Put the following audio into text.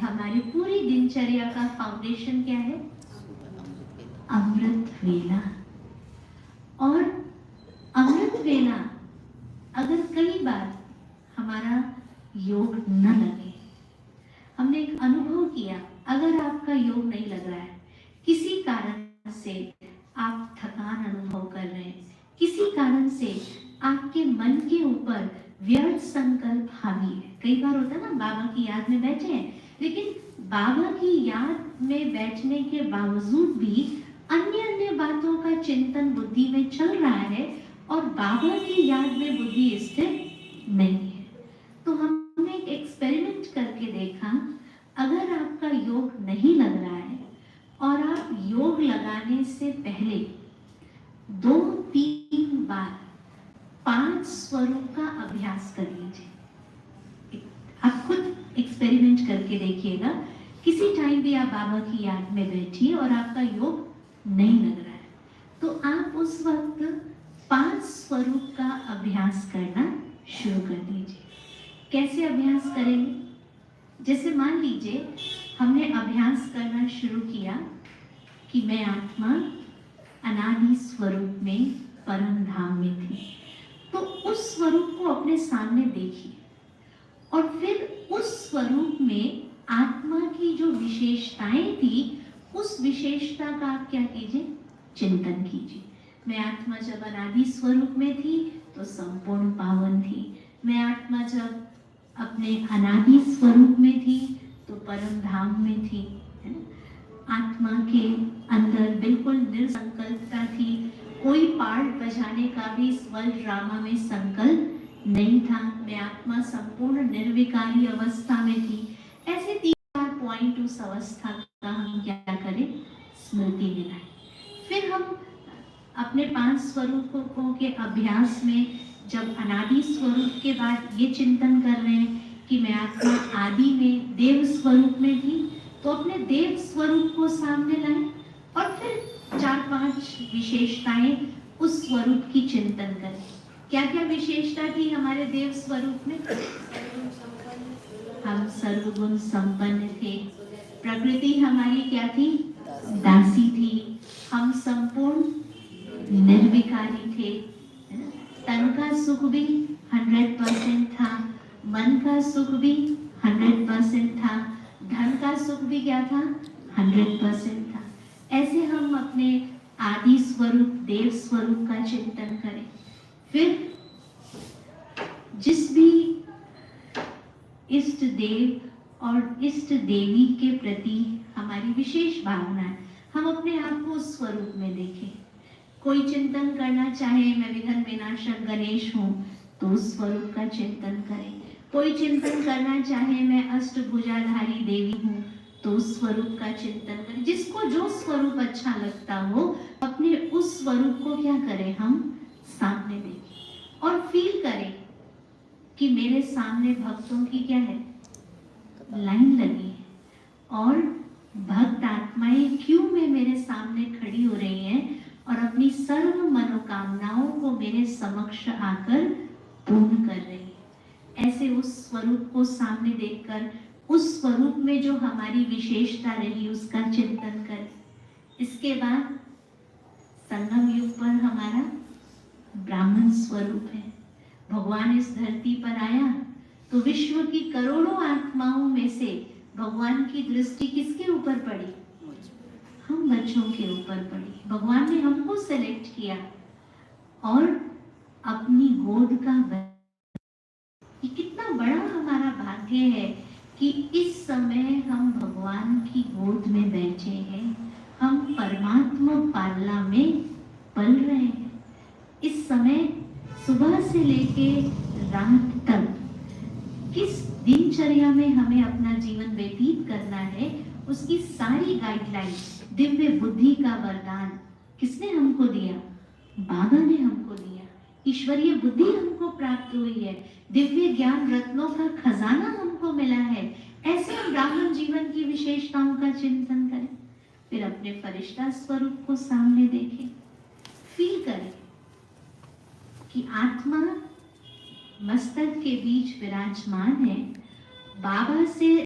हमारी पूरी दिनचर्या का फाउंडेशन क्या है? अमृत वेला। और अमृत वेला अगर कई बार हमारा योग न लगे, हमने एक अनुभव किया, अगर आपका योग नहीं लग रहा है, किसी कारण से आप थकान अनुभव कर रहे हैं, किसी कारण से आपके मन के ऊपर व्यर्थ संकल्प हावी है। कई बार होता है ना, बाबा की याद में बैठे हैं, लेकिन बाबा की याद में बैठने के बावजूद भी अन्य अन्य बातों का चिंतन बुद्धि में चल रहा है और बाबा की याद में बुद्धि स्थिर नहीं है। तो हमने एक एक्सपेरिमेंट करके देखा, अगर आपका योग नहीं लग रहा है और आप योग लगाने से पहले 2-3 बार 5 स्वरों का अभ्यास कर लीजिए। आप खुद एक्सपेरिमेंट करके देखिएगा। किसी टाइम भी आप बाबा की याद में बैठिए और आपका योग नहीं लग रहा है, तो आप उस वक्त 5 स्वरूप का अभ्यास करना शुरू कर दीजिए। कैसे अभ्यास करेंगे? जैसे मान लीजिए हमने अभ्यास करना शुरू किया कि मैं आत्मा अनादि स्वरूप में परम धाम में थी, तो उस स्वरूप को अपने सामने देखिए और फिर उस स्वरूप में आत्मा की जो विशेषताएं थी, उस विशेषता का आप क्या कीजिए? चिंतन कीजिए। मैं आत्मा जब अनादि स्वरूप में थी तो संपूर्ण पावन थी। मैं आत्मा जब अपने अनादि स्वरूप में थी तो परम धाम में थी, है ना? आत्मा के अंदर बिल्कुल निसंकल्पता थी, कोई पार्ट बजाने का भी स्वर ड्रामा में संकल्प नहीं था। मैं आत्मा संपूर्ण निर्विकारी अवस्था में थी। ऐसे 3-4 पॉइंट उस अवस्था का हम क्या करें? स्मृति दिलाएं। फिर हम अपने 5 स्वरूपों के अभ्यास में जब अनादि स्वरूप के बाद ये चिंतन कर रहे हैं कि मैं आत्मा आदि में देव स्वरूप में थी, तो अपने देव स्वरूप को सामने लाएं और फिर 4-5 विशेषताएं उस स्वरूप की चिंतन करें। क्या क्या विशेषता थी हमारे देव स्वरूप में? हम सर्वगुण संपन्न थे। प्रकृति हमारी क्या थी? दासी थी। हम संपूर्ण निर्विकारी थे। तन का सुख भी 100% था, मन का सुख भी 100% था, धन का सुख भी क्या था? 100% था। ऐसे हम अपने आदि स्वरूप देव स्वरूप का चिंतन करें। फिर जिस भी इष्ट देव और इष्ट देवी के प्रति हमारी विशेष भावना है, हम अपने आप को उस स्वरूप में देखें। कोई चिंतन करना चाहे मैं विघ्न विनाशक गणेश हूँ, तो उस स्वरूप का चिंतन करें। कोई चिंतन करना चाहे मैं अष्टभुजाधारी देवी हूँ, तो उस स्वरूप का चिंतन करें। जिसको जो स्वरूप अच्छा लगता हो, अपने उस स्वरूप को क्या करें? हम सामने देखें और फील करें कि मेरे सामने भक्तों की क्या है? लाइन लगी है और भक्त आत्माएं क्यों में मेरे सामने खड़ी हो रही हैं और अपनी सर्व मनोकामनाओं को मेरे समक्ष आकर पूर्ण कर रही है। ऐसे उस स्वरूप को सामने देखकर उस स्वरूप में जो हमारी विशेषता रही उसका चिंतन करें। इसके बाद संगम युग पर हमारा ब्राह्मण स्वरूप है। भगवान इस धरती पर आया तो विश्व की करोड़ों आत्माओं में से भगवान की दृष्टि किसके ऊपर पड़ी? हम बच्चों के ऊपर पड़ी। भगवान ने हमको सेलेक्ट किया और अपनी गोद का ये कितना बड़ा हमारा भाग्य है कि इस समय हम भगवान की गोद में बैठे हैं। हम परमात्मा पालना में पल रहे हैं। इस समय सुबह से लेके रात तक किस दिनचर्या में हमें अपना जीवन व्यतीत करना है, उसकी सारी गाइडलाइंस, दिव्य बुद्धि का वरदान किसने हमको दिया? बाबा ने हमको दिया। ईश्वरीय बुद्धि हमको प्राप्त हुई है। दिव्य ज्ञान रत्नों का खजाना हमको मिला है। ऐसे हम ब्राह्मण जीवन की विशेषताओं का चिंतन करें। फिर अपने फरिश्ता स्वरूप को सामने देखें। फील करें कि आत्मा मस्तक के बीच विराजमान है। बाबा से